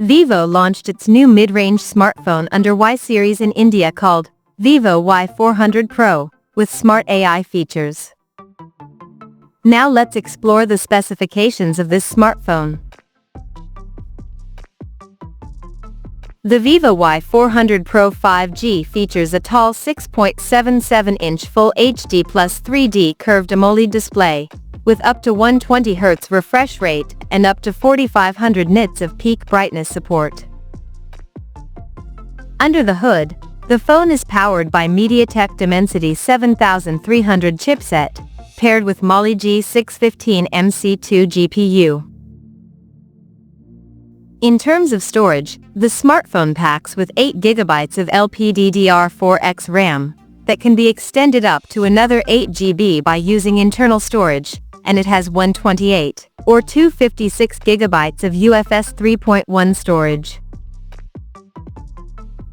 Vivo launched its new mid-range smartphone under Y series in India called Vivo Y400 PRO, with smart AI features. Now let's explore the specifications of this smartphone. The Vivo Y400 PRO 5G features a tall 6.77-inch Full HD plus 3D curved AMOLED display, with up to 120 Hz refresh rate and up to 4500 nits of peak brightness support. Under the hood, the phone is powered by MediaTek Dimensity 7300 chipset, paired with Mali G615 MC2 GPU. In terms of storage, the smartphone packs with 8GB of LPDDR4X RAM that can be extended up to another 8GB by using internal storage, and it has 128 or 256GB of UFS 3.1 storage.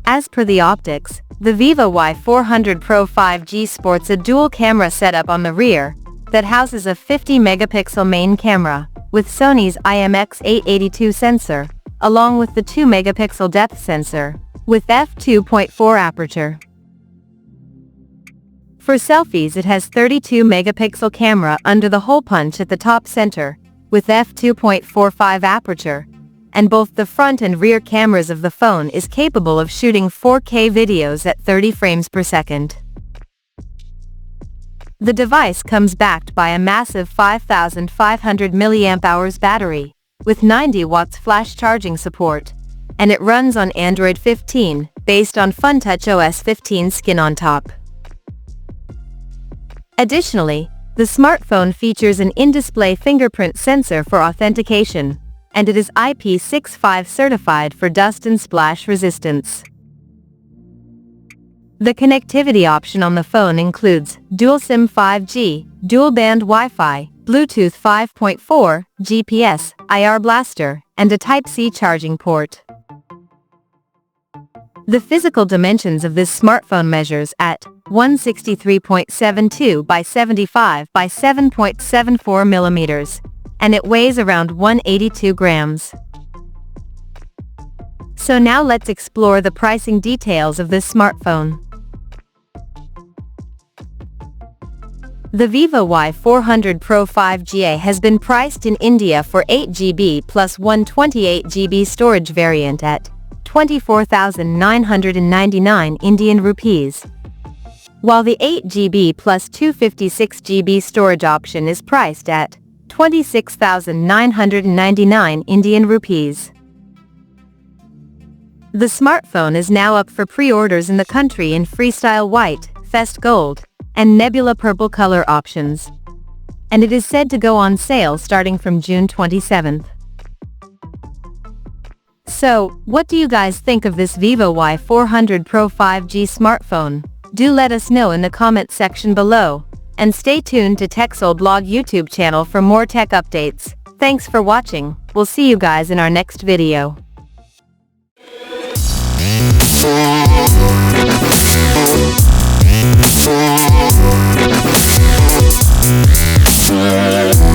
As per the optics, the Vivo Y400 PRO 5G sports a dual camera setup on the rear that houses a 50-megapixel main camera with Sony's IMX882 sensor, along with the 2-megapixel depth sensor with f2.4 aperture. For selfies, it has 32-megapixel camera under the hole punch at the top center, with f2.45 aperture, and both the front and rear cameras of the phone is capable of shooting 4K videos at 30 frames per second. The device comes backed by a massive 5500 mAh battery, with 90 watts flash charging support, and it runs on Android 15, based on FunTouch OS 15 skin on top. Additionally, the smartphone features an in-display fingerprint sensor for authentication, and it is IP65 certified for dust and splash resistance. The connectivity option on the phone includes dual SIM 5G, dual-band Wi-Fi, Bluetooth 5.4, GPS, IR blaster, and a Type-C charging port. The physical dimensions of this smartphone measures at 163.72 by 75 by 7.74 millimeters, and it weighs around 182 grams. So now let's explore the pricing details of this smartphone. The Vivo Y400 PRO 5G has been priced in India for 8GB plus 128GB storage variant at 24,999 Indian rupees, while the 8GB plus 256GB storage option is priced at 26,999 Indian rupees. The smartphone is now up for pre-orders in the country in Freestyle White, Fest Gold, and Nebula Purple color options, and it is said to go on sale starting from June 27th. So, what do you guys think of this Vivo Y400 PRO 5G smartphone? Do let us know in the comment section below, and stay tuned to TechSole Blog YouTube channel for more tech updates. Thanks for watching. We'll see you guys in our next video. Yeah.